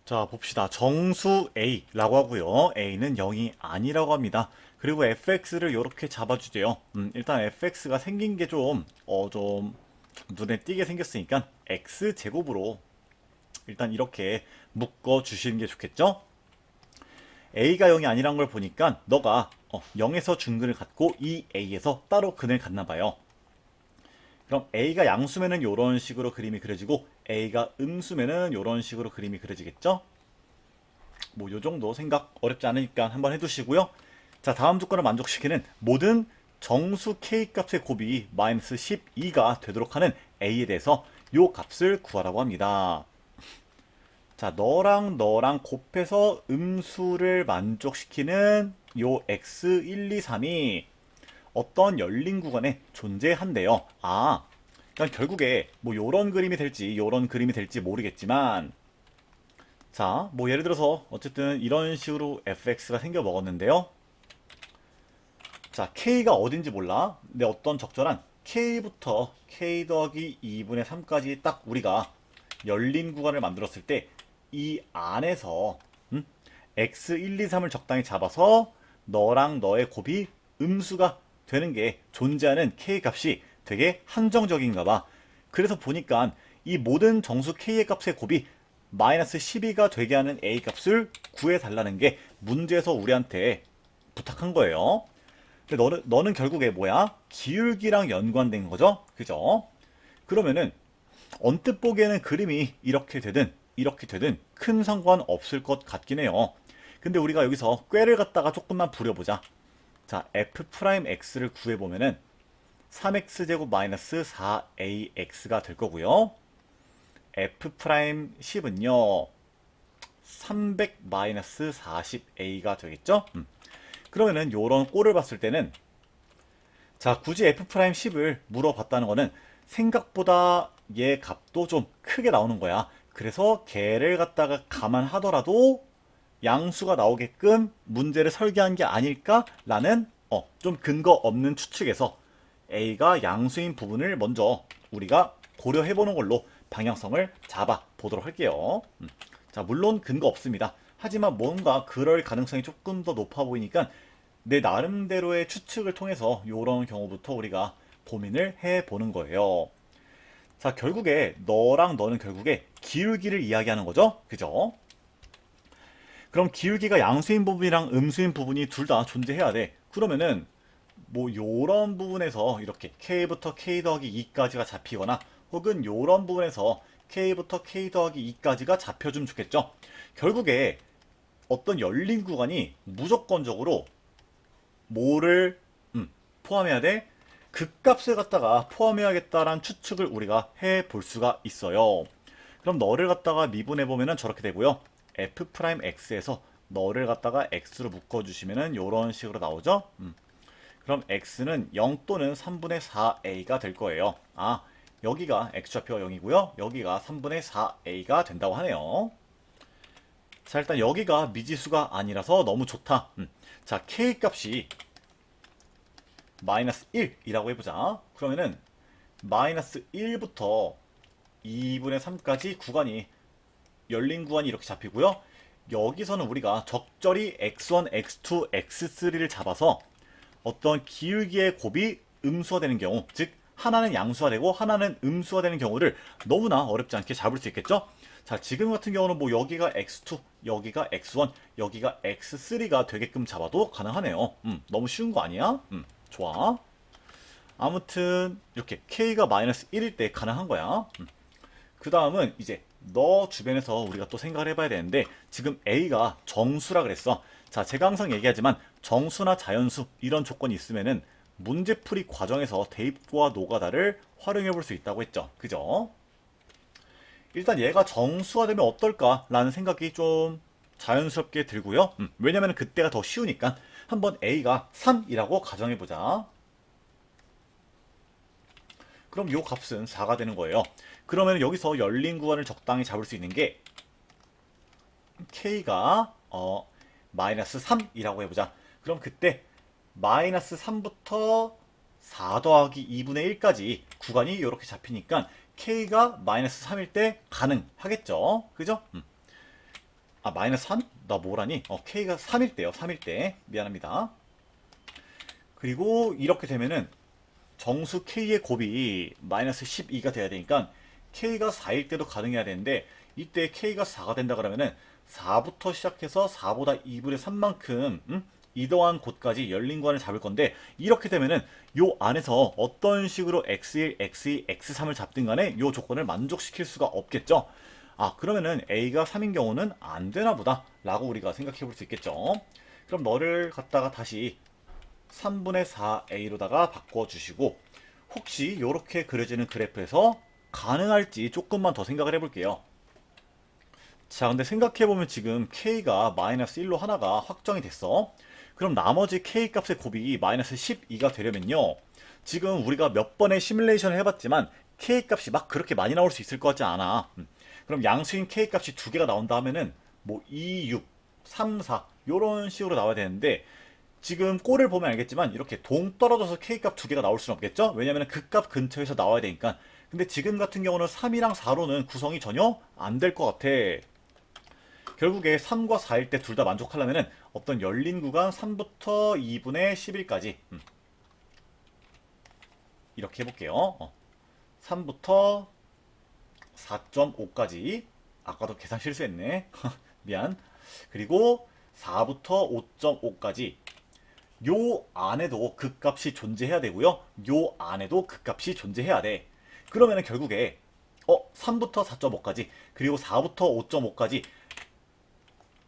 자, 봅시다. 정수 A라고 하고요. A는 0이 아니라고 합니다. 그리고 fx를 이렇게 잡아주세요. 일단 fx가 생긴 게 좀 눈에 띄게 생겼으니까 x제곱으로 일단 이렇게 묶어주시는 게 좋겠죠? A가 0이 아니란 걸 보니까 너가 0에서 중근을 갖고 이 A에서 따로 근을 갖나 봐요. 그럼 A가 양수면은 이런 식으로 그림이 그려지고 A가 음수면은 이런 식으로 그림이 그려지겠죠? 뭐 요 정도 생각 어렵지 않으니까 한번 해두시고요. 자, 다음 조건을 만족시키는 모든 정수 k 값의 곱이 마이너스 12가 되도록 하는 a에 대해서 요 값을 구하라고 합니다. 자, 너랑 곱해서 음수를 만족시키는 요 x1, 2, 3이 어떤 열린 구간에 존재한대요. 아, 그러니까 결국에 뭐 요런 그림이 될지 요런 그림이 될지 모르겠지만, 자, 뭐 예를 들어서 어쨌든 이런 식으로 fx가 생겨 먹었는데요. 자, k가 어딘지 몰라. 근데 어떤 적절한 k부터 k 더하기 2분의 3까지 딱 우리가 열린 구간을 만들었을 때 이 안에서 x1, 2, 3을 적당히 잡아서 너랑 너의 곱이 음수가 되는 게 존재하는 k 값이 되게 한정적인가 봐. 그래서 보니까 이 모든 정수 k의 값의 곱이 마이너스 12가 되게 하는 a 값을 구해달라는 게 문제에서 우리한테 부탁한 거예요. 근데 너는 결국에 뭐야? 기울기랑 연관된 거죠? 그죠? 그러면은 언뜻 보기에는 그림이 이렇게 되든 큰 상관 없을 것 같긴 해요. 근데 우리가 여기서 꾀를 갖다가 조금만 부려보자. 자, f'x를 구해보면은 3x제곱 마이너스 4ax가 될 거고요. f'10은요 300 마이너스 40a가 되겠죠? 그러면은 요런 꼴을 봤을 때는, 자, 굳이 f'10을 물어봤다는 거는 생각보다 얘 값도 좀 크게 나오는 거야. 그래서 걔를 갖다가 감안하더라도 양수가 나오게끔 문제를 설계한 게 아닐까라는 좀 근거 없는 추측에서 A가 양수인 부분을 먼저 우리가 고려해보는 걸로 방향성을 잡아 보도록 할게요. 자, 물론 근거 없습니다. 하지만 뭔가 그럴 가능성이 조금 더 높아 보이니까 내 나름대로의 추측을 통해서 이런 경우부터 우리가 고민을 해보는 거예요. 자, 결국에 너랑 너는 결국에 기울기를 이야기하는 거죠. 그죠? 그럼 기울기가 양수인 부분이랑 음수인 부분이 둘 다 존재해야 돼. 그러면은 뭐 요런 부분에서 이렇게 k부터 k 더하기 2까지가 잡히거나 혹은 요런 부분에서 k부터 k 더하기 2까지가 잡혀주면 좋겠죠. 결국에 어떤 열린 구간이 무조건적으로 뭐를 포함해야 돼? 극값을 갖다가 포함해야겠다라는 추측을 우리가 해볼 수가 있어요. 그럼 너를 갖다가 미분해 보면은 저렇게 되고요. f'x에서 너를 갖다가 x로 묶어주시면은 이런 식으로 나오죠. 그럼 x는 0 또는 3분의 4a가 될 거예요. 아, 여기가 x좌표가 0이고요. 여기가 3분의 4a가 된다고 하네요. 자, 일단 여기가 미지수가 아니라서 너무 좋다. 자, k 값이 마이너스 1이라고 해보자. 그러면은 마이너스 1부터 2분의 3까지 구간이 열린 구간이 이렇게 잡히고요. 여기서는 우리가 적절히 x1, x2, x3를 잡아서 어떤 기울기의 곱이 음수화 되는 경우, 즉 하나는 양수화 되고 하나는 음수화 되는 경우를 너무나 어렵지 않게 잡을 수 있겠죠. 자, 지금 같은 경우는 뭐 여기가 x2, 여기가 x1, 여기가 x3가 되게끔 잡아도 가능하네요. 너무 쉬운 거 아니야? 좋아. 아무튼 이렇게 k가 마이너스 1일 때 가능한 거야. 그 다음은 이제 너 주변에서 우리가 또 생각을 해봐야 되는데, 지금 A가 정수라 그랬어. 자, 제가 항상 얘기하지만 정수나 자연수 이런 조건이 있으면은 문제풀이 과정에서 대입과 노가다를 활용해 볼 수 있다고 했죠. 그죠? 일단 얘가 정수가 되면 어떨까라는 생각이 좀 자연스럽게 들고요. 왜냐면 그때가 더 쉬우니까 한번 A가 3이라고 가정해 보자. 그럼 요 값은 4가 되는 거예요. 그러면 여기서 열린 구간을 적당히 잡을 수 있는 게 k가 마이너스 3이라고 해보자. 그럼 그때 마이너스 3부터 4 더하기 2분의 1까지 구간이 이렇게 잡히니까 k가 마이너스 3일 때 가능하겠죠. 그죠? 마이너스 3? 나 뭐라니? K가 3일 때요. 3일 때. 미안합니다. 그리고 이렇게 되면은 정수 K의 곱이 마이너스 12가 돼야 되니까 K가 4일 때도 가능해야 되는데 이때 K가 4가 된다 그러면은 4부터 시작해서 4보다 2분의 3만큼 이동한 곳까지 열린 구간을 잡을 건데 이렇게 되면은 요 안에서 어떤 식으로 x1, x2, x3을 잡든 간에 요 조건을 만족시킬 수가 없겠죠. 그러면은 A가 3인 경우는 안 되나 보다 라고 우리가 생각해 볼 수 있겠죠. 그럼 너를 갖다가 다시 3분의 4a로다가 바꿔주시고 혹시 이렇게 그려지는 그래프에서 가능할지 조금만 더 생각을 해볼게요. 자, 근데 생각해보면 지금 k가 마이너스 1로 하나가 확정이 됐어. 그럼 나머지 k 값의 곱이 마이너스 12가 되려면요. 지금 우리가 몇 번의 시뮬레이션을 해봤지만 k 값이 막 그렇게 많이 나올 수 있을 것 같지 않아. 그럼 양수인 k 값이 두 개가 나온다 하면은 뭐 2, 6, 3, 4 이런 식으로 나와야 되는데 지금 꼴을 보면 알겠지만 이렇게 동떨어져서 K값 두 개가 나올 수는 없겠죠? 왜냐면 그 값 근처에서 나와야 되니까. 근데 지금 같은 경우는 3이랑 4로는 구성이 전혀 안 될 것 같아. 결국에 3과 4일 때 둘 다 만족하려면 어떤 열린 구간 3부터 2분의 11까지 이렇게 해볼게요. 3부터 4.5까지 아까도 계산 실수했네. 미안. 그리고 4부터 5.5까지 요 안에도 극값이 존재해야 되고요. 요 안에도 극값이 존재해야 돼. 그러면은 결국에 3부터 4.5까지 그리고 4부터 5.5까지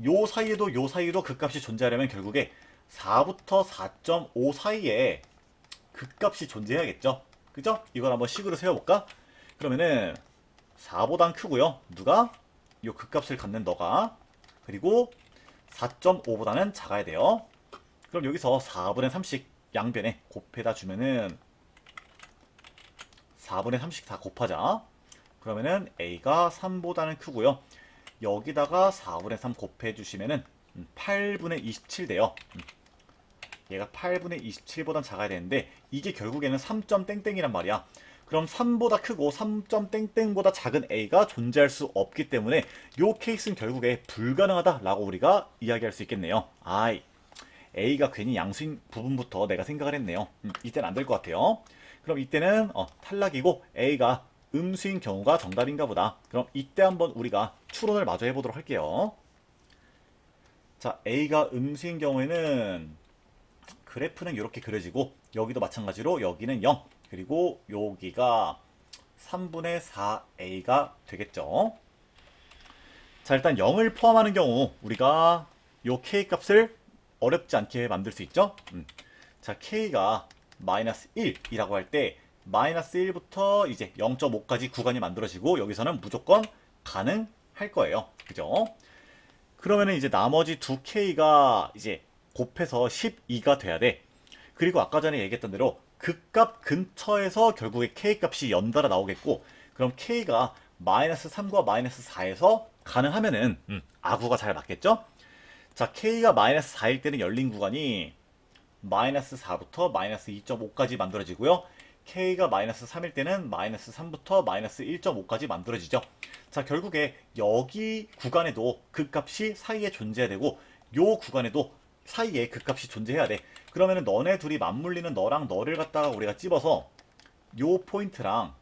요 사이에도 극값이 존재하려면 결국에 4부터 4.5 사이에 극값이 존재해야겠죠. 그죠? 이걸 한번 식으로 세워볼까? 그러면은 4보단 크고요. 누가? 요 극값을 갖는 너가. 그리고 4.5보다는 작아야 돼요. 그럼 여기서 4분의 3씩 양변에 곱해다 주면은 4분의 3씩 다 곱하자. 그러면은 A가 3보다는 크고요. 여기다가 4분의 3 곱해 주시면은 8분의 27 돼요. 얘가 8분의 27보단 작아야 되는데 이게 결국에는 3점 땡땡이란 말이야. 그럼 3보다 크고 3점 땡땡보다 작은 A가 존재할 수 없기 때문에 요 케이스는 결국에 불가능하다라고 우리가 이야기할 수 있겠네요. A가 괜히 양수인 부분부터 내가 생각을 했네요. 이때는 안 될 것 같아요. 그럼 이때는 탈락이고 A가 음수인 경우가 정답인가 보다. 그럼 이때 한번 우리가 추론을 마저 해보도록 할게요. 자, A가 음수인 경우에는 그래프는 이렇게 그려지고 여기도 마찬가지로 여기는 0 그리고 여기가 3분의 4A가 되겠죠. 자, 일단 0을 포함하는 경우 우리가 요 K값을 어렵지 않게 만들 수 있죠. 자, K가 마이너스 1이라고 할 때 마이너스 1부터 이제 0.5까지 구간이 만들어지고 여기서는 무조건 가능할 거예요. 그죠? 그러면은 이제 나머지 두 K가 이제 곱해서 12가 돼야 돼. 그리고 아까 전에 얘기했던 대로 극값 근처에서 결국에 K값이 연달아 나오겠고 그럼 K가 마이너스 3과 마이너스 4에서 가능하면은 아구가 잘 맞겠죠? 자, K가 마이너스 4일 때는 열린 구간이 마이너스 4부터 마이너스 2.5까지 만들어지고요. K가 마이너스 3일 때는 마이너스 3부터 마이너스 1.5까지 만들어지죠. 자, 결국에 여기 구간에도 극값이 사이에 존재해야 되고 요 구간에도 사이에 극값이 존재해야 돼. 그러면은 너네 둘이 맞물리는 너랑 너를 갖다가 우리가 찝어서 요 포인트랑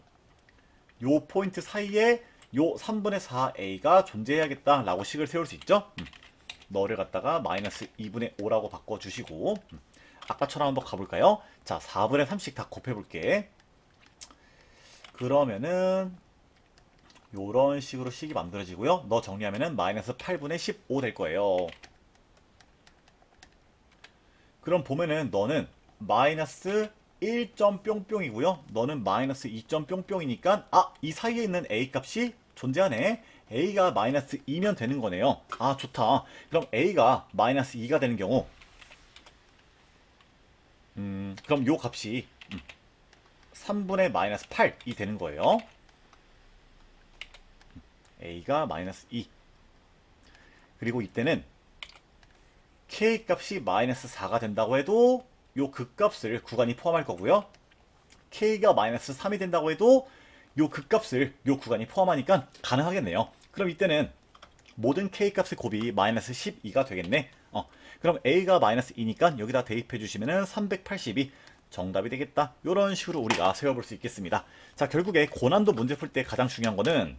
요 포인트 사이에 요 3분의 4a가 존재해야겠다라고 식을 세울 수 있죠. 너를 갖다가 마이너스 2분의 5라고 바꿔주시고 아까처럼 한번 가볼까요? 자, 4분의 3씩 다 곱해볼게. 그러면은 요런 식으로 식이 만들어지고요. 너 정리하면은 마이너스 8분의 15 될 거예요. 그럼 보면은 너는 마이너스 1점 뿅뿅이고요. 너는 마이너스 2점 뿅뿅이니까 이 사이에 있는 a 값이 존재하네. a가 마이너스 2면 되는 거네요. 좋다. 그럼 a가 마이너스 2가 되는 경우 그럼 요 값이 3분의 마이너스 8이 되는 거예요. a가 마이너스 2 그리고 이때는 k 값이 마이너스 4가 된다고 해도 요 극값을 구간이 포함할 거고요. k가 마이너스 3이 된다고 해도 요 극값을 요 구간이 포함하니까 가능하겠네요. 그럼 이때는 모든 k 값의 곱이 마이너스 12가 되겠네. 그럼 a가 마이너스 2니까 여기다 대입해 주시면은 382 정답이 되겠다. 이런 식으로 우리가 세워볼 수 있겠습니다. 자, 결국에 고난도 문제 풀 때 가장 중요한 거는,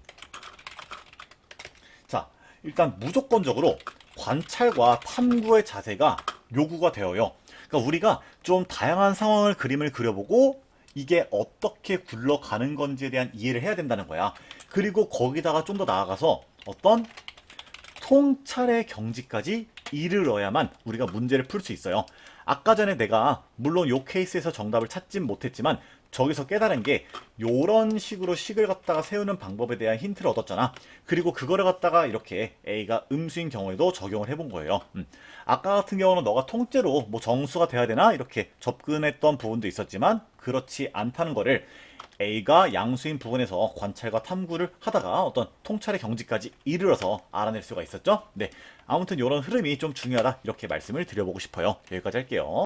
자, 일단 무조건적으로 관찰과 탐구의 자세가 요구가 되어요. 그러니까 우리가 좀 다양한 상황을 그림을 그려보고 이게 어떻게 굴러가는 건지에 대한 이해를 해야 된다는 거야. 그리고 거기다가 좀 더 나아가서 어떤 통찰의 경지까지 이르러야만 우리가 문제를 풀 수 있어요. 아까 전에 내가 물론 요 케이스에서 정답을 찾진 못했지만 저기서 깨달은 게 요런 식으로 식을 갖다가 세우는 방법에 대한 힌트를 얻었잖아. 그리고 그거를 갖다가 이렇게 A가 음수인 경우에도 적용을 해본 거예요. 아까 같은 경우는 너가 통째로 뭐 정수가 돼야 되나 이렇게 접근했던 부분도 있었지만 그렇지 않다는 거를 A가 양수인 부분에서 관찰과 탐구를 하다가 어떤 통찰의 경지까지 이르러서 알아낼 수가 있었죠. 네, 아무튼 이런 흐름이 좀 중요하다 이렇게 말씀을 드려보고 싶어요. 여기까지 할게요.